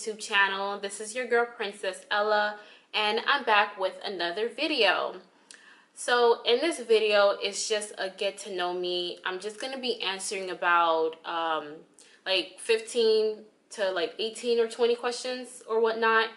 YouTube channel. This is your girl Priincessellaa, and I'm back with another video. So in this video, it's just a get to know me. I'm just going to be answering about like 15 to like 18 or 20 questions or whatnot,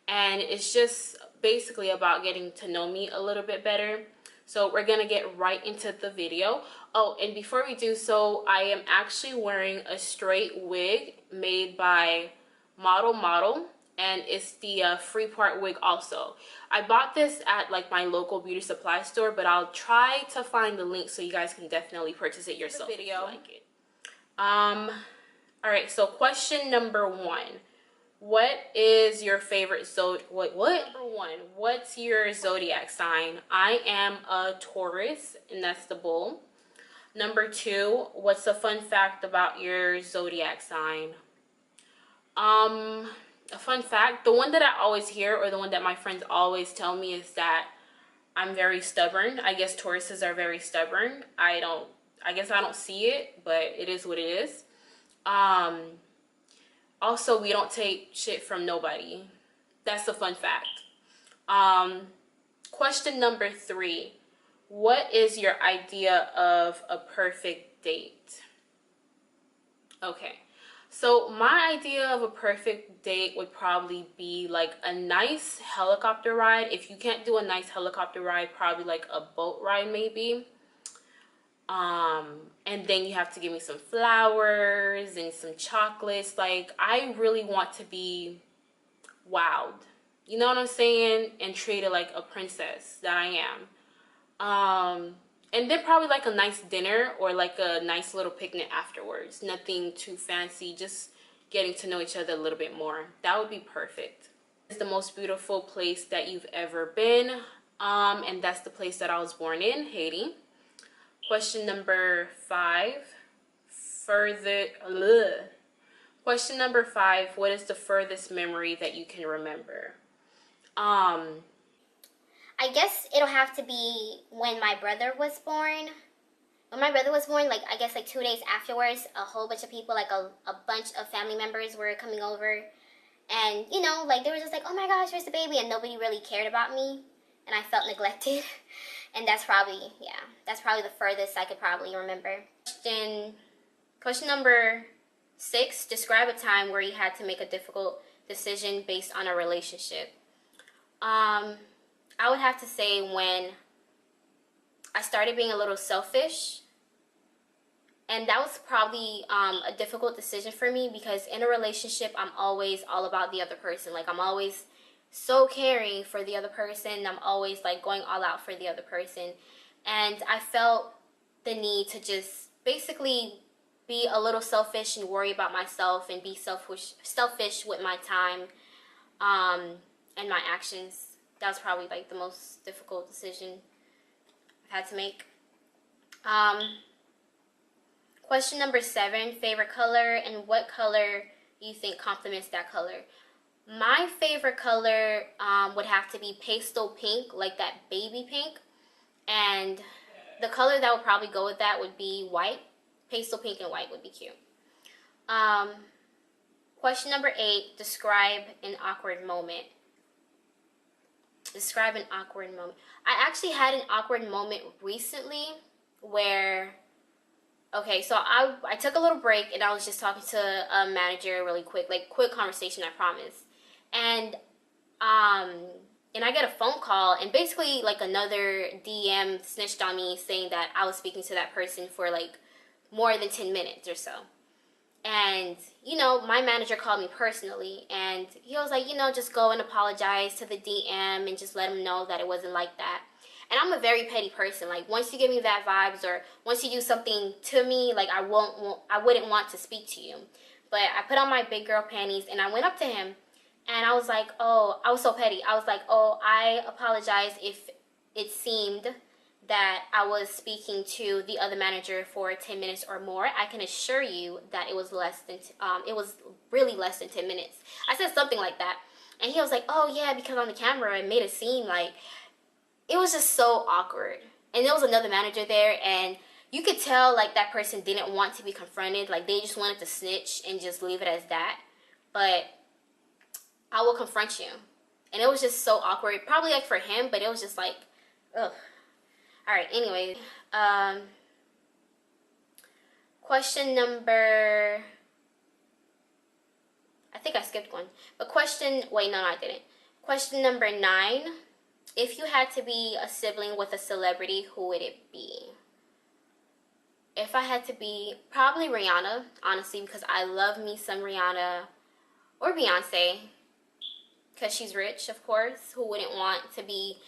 and it's just basically about getting to know me a little bit better. So we're gonna get right into the video. Oh, and before we do so, I am actually wearing a straight wig made by Model, and it's the free part wig also. I bought this at like my local beauty supply store, but I'll try to find the link so you guys can definitely purchase it yourself if you like it. All right, so question number 1. What is your favorite what's your zodiac sign? I am a Taurus, and that's the bull. Number 2, what's a fun fact about your zodiac sign? A fun fact, the one that I always hear, or the one that my friends always tell me, is that I'm very stubborn. I guess Tauruses are very stubborn. I guess I don't see it, but it is what it is. Also, we don't take shit from nobody. That's a fun fact. Question number 3. What is your idea of a perfect date? Okay. So my idea of a perfect date would probably be like a nice helicopter ride. If you can't do a nice helicopter ride, probably like a boat ride maybe. And then you have to give me some flowers and some chocolates. Like, I really want to be wowed, you know what I'm saying, and treated like a princess that I am. And then probably like a nice dinner or like a nice little picnic afterwards. Nothing too fancy, just getting to know each other a little bit more. That would be perfect. It's the most beautiful place that you've ever been, and that's the place that I was born in, Haiti. Question number 5. Question number 5. What is the furthest memory that you can remember? I guess it'll have to be when my brother was born. When my brother was born, like, I guess like 2 days afterwards, a whole bunch of people, like a bunch of family members were coming over. And, you know, like, they were just like, oh my gosh, where's the baby? And nobody really cared about me. And I felt neglected. And that's probably, yeah, that's probably the furthest I could probably remember. Question number 6. Describe a time where you had to make a difficult decision based on a relationship. I would have to say when I started being a little selfish. And that was probably a difficult decision for me, because in a relationship, I'm always all about the other person. Like, I'm always so caring for the other person. I'm always like going all out for the other person, and I felt the need to just basically be a little selfish and worry about myself and be selfish with my time and my actions. That was probably like the most difficult decision I've had to make. Question number 7. Favorite color, and what color do you think complements that color? My favorite color would have to be pastel pink, like that baby pink. And the color that would probably go with that would be white. Pastel pink and white would be cute. Question number 8. Describe an awkward moment. Describe an awkward moment. I actually had an awkward moment recently where, okay, so I took a little break and I was just talking to a manager really quick, like quick conversation, I promise. And I get a phone call, and basically like another DM snitched on me saying that I was speaking to that person for like more than 10 minutes or so. And, you know, my manager called me personally, and he was like, you know, just go and apologize to the DM and just let him know that it wasn't like that. And I'm a very petty person. Like, once you give me that vibes, or once you do something to me, like, I wouldn't want to speak to you. But I put on my big girl panties and I went up to him. And I was like, oh, I was so petty. I was like, oh, I apologize if it seemed that I was speaking to the other manager for 10 minutes or more. I can assure you that it was really less than 10 minutes. I said something like that. And he was like, oh yeah, because on the camera it made it seem like, it was just so awkward. And there was another manager there, and you could tell like that person didn't want to be confronted. Like, they just wanted to snitch and just leave it as that. But I will confront you. And it was just so awkward. Probably like for him, but it was just like, ugh. All right, anyway. Question number, I think I skipped one. But wait, no, I didn't. Question number 9. If you had to be a sibling with a celebrity, who would it be? If I had to be, probably Rihanna, honestly, because I love me some Rihanna or Beyonce, because she's rich, of course. Who wouldn't want to be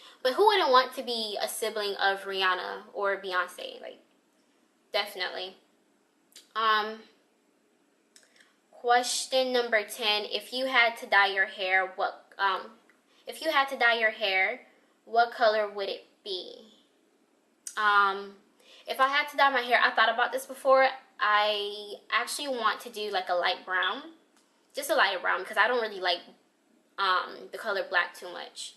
a sibling of Rihanna or Beyonce? Like, definitely. Question number 10. If you had to dye your hair, what color would it be? If I had to dye my hair, I thought about this before. I actually want to do like a light brown. Just a lighter brown, because I don't really like the color black too much.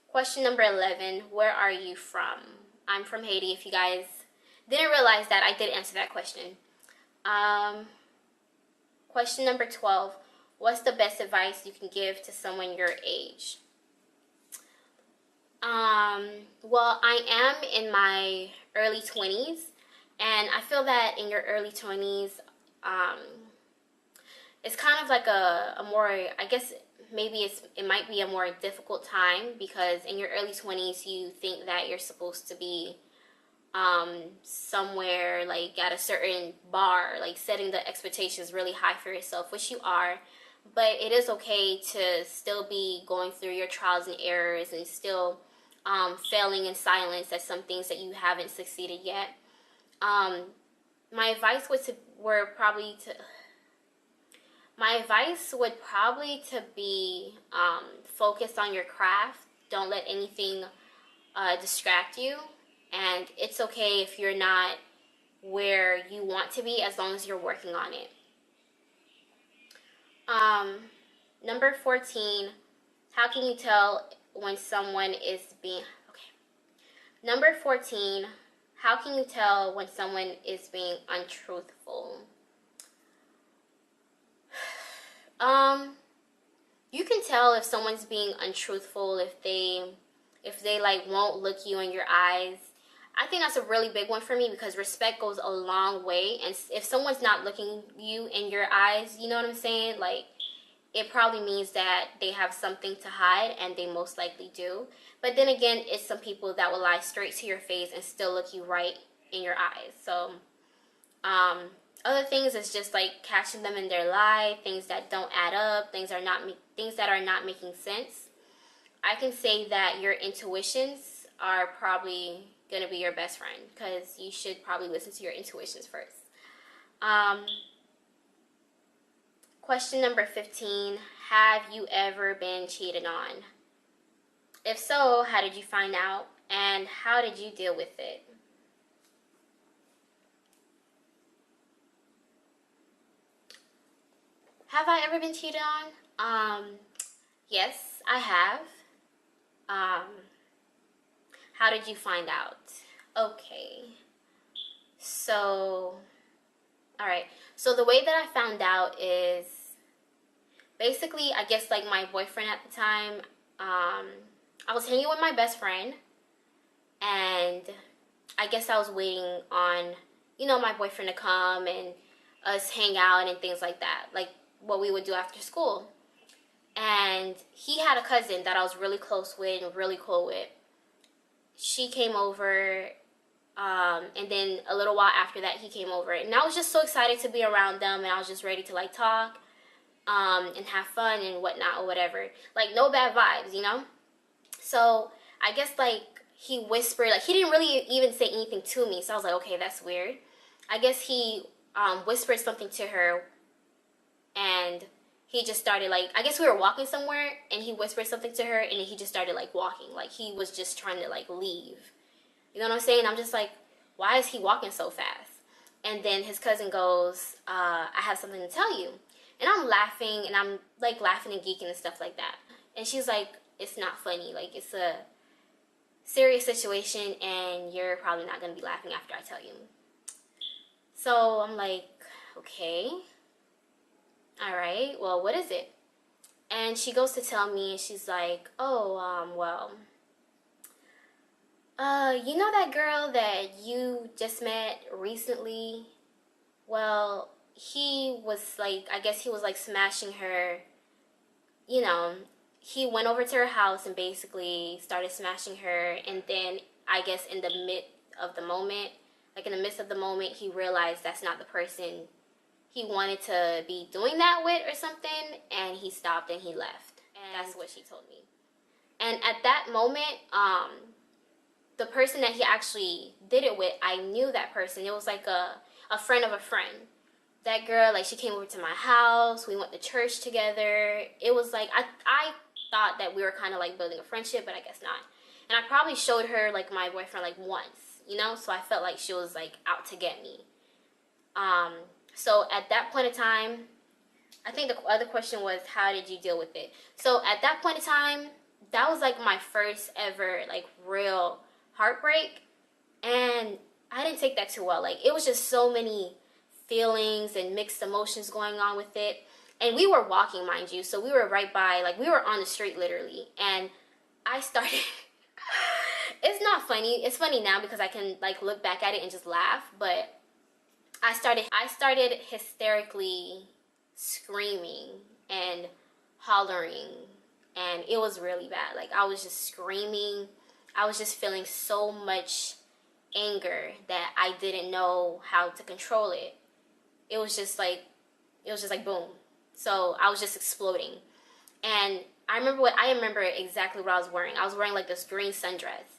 Question number 11. Where are you from? I'm from Haiti. If you guys didn't realize that, I did answer that question. Question number 12. What's the best advice you can give to someone your age? Well, I am in my early 20s, and I feel that in your early 20s, it's kind of like a more, I guess maybe it might be a more difficult time, because in your early 20s you think that you're supposed to be somewhere like at a certain bar, like setting the expectations really high for yourself, which you are, but it is okay to still be going through your trials and errors and still failing in silence at some things that you haven't succeeded yet. My advice would probably to be focused on your craft. Don't let anything distract you, and it's okay if you're not where you want to be, as long as you're working on it. Number 14. How can you tell when someone is being okay? Number 14. How can you tell when someone is being untruthful? You can tell if someone's being untruthful if they like won't look you in your eyes. I think that's a really big one for me, because respect goes a long way, and if someone's not looking you in your eyes, you know what I'm saying? Like, it probably means that they have something to hide, and they most likely do. But then again, it's some people that will lie straight to your face and still look you right in your eyes. So, other things is just like catching them in their lie, things that don't add up, things that are not making sense. I can say that your intuitions are probably gonna be your best friend, because you should probably listen to your intuitions first. Question number 15. Have you ever been cheated on? If so, how did you find out, and how did you deal with it? Have I ever been cheated on? Yes, I have. How did you find out? Okay. So, all right. So the way that I found out is basically, I guess, like my boyfriend at the time, I was hanging with my best friend, and I guess I was waiting on, my boyfriend to come and us hang out and things like that, like what we would do after school. And he had a cousin that I was really close with and really cool with. She came over, and then a little while after that, he came over. And I was just so excited to be around them, and I was just ready to, like, talk and have fun and whatnot or whatever. Like, no bad vibes. So, I guess, like, he whispered, like, he didn't really even say anything to me. So I was like, okay, that's weird. I guess he whispered something to her, and he just started, like, I guess we were walking somewhere, and he whispered something to her, and then he just started, like, walking. Like, he was just trying to, like, leave. You know what I'm saying? I'm just like, why is he walking so fast? And then his cousin goes, I have something to tell you. And I'm laughing, and I'm, like, laughing and geeking and stuff like that. And she's like, it's not funny. Like, it's a serious situation, and you're probably not going to be laughing after I tell you. So I'm like, okay. All right, well, what is it? And she goes to tell me, and she's like, oh, well, you know that girl that you just met recently? Well, he was like, I guess he was like smashing her, you know, he went over to her house and basically started smashing her. And then I guess in the midst of the moment, he realized that's not the person he wanted to be doing that with or something. And he stopped and he left. And that's what she told me. And at that moment, the person that he actually did it with, I knew that person. It was like a friend of a friend. That girl, like, she came over to my house. We went to church together. It was like, I thought that we were kind of like building a friendship, but I guess not. And I probably showed her like my boyfriend like once, you know? So I felt like she was like out to get me. So at that point in time, I think the other question was, how did you deal with it? So at that point in time, that was like my first ever like real heartbreak. And I didn't take that too well. Like, it was just so many feelings and mixed emotions going on with it. And we were walking, mind you, so we were right by, like, we were on the street literally. And I started it's not funny, it's funny now because I can like look back at it and just laugh, but I started hysterically screaming and hollering, and it was really bad. Like, I was just screaming. I was just feeling so much anger that I didn't know how to control it. It was just like boom. So I was just exploding. And I remember exactly what I was wearing. I was wearing like this green sundress.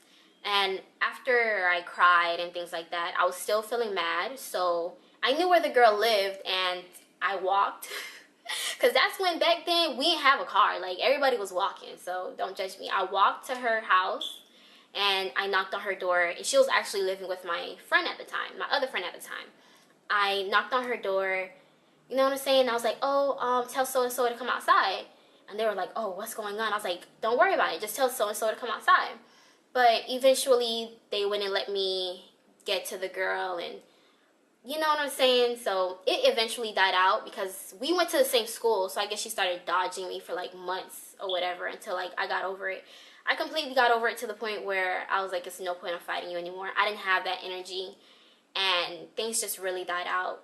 And after I cried and things like that, I was still feeling mad. So I knew where the girl lived and I walked. Because that's when, back then, we didn't have a car. Like, everybody was walking, so don't judge me. I walked to her house and I knocked on her door. And she was actually living with my friend at the time, my other friend at the time. I knocked on her door, you know what I'm saying? I was like, oh, tell so-and-so to come outside. And they were like, oh, what's going on? I was like, don't worry about it. Just tell so-and-so to come outside. But eventually, they wouldn't let me get to the girl, and you know what I'm saying? So it eventually died out because we went to the same school. So I guess she started dodging me for like months or whatever until like I got over it. I completely got over it to the point where I was like, it's no point in fighting you anymore. I didn't have that energy and things just really died out.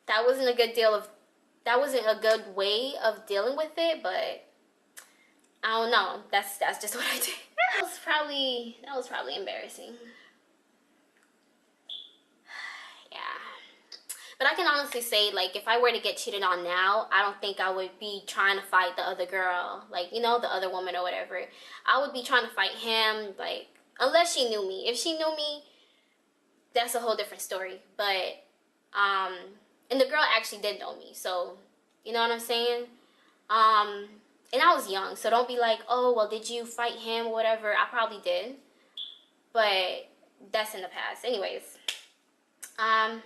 That wasn't a good way of dealing with it, but I don't know. That's just what I did. That was probably embarrassing. Yeah. But I can honestly say, like, if I were to get cheated on now, I don't think I would be trying to fight the other girl, like, you know, the other woman or whatever. I would be trying to fight him, like, unless she knew me. If she knew me, that's a whole different story. But, and the girl actually did know me, so, you know what I'm saying? And I was young, so don't be like, oh, well, did you fight him or whatever? I probably did, but that's in the past. Anyways, um...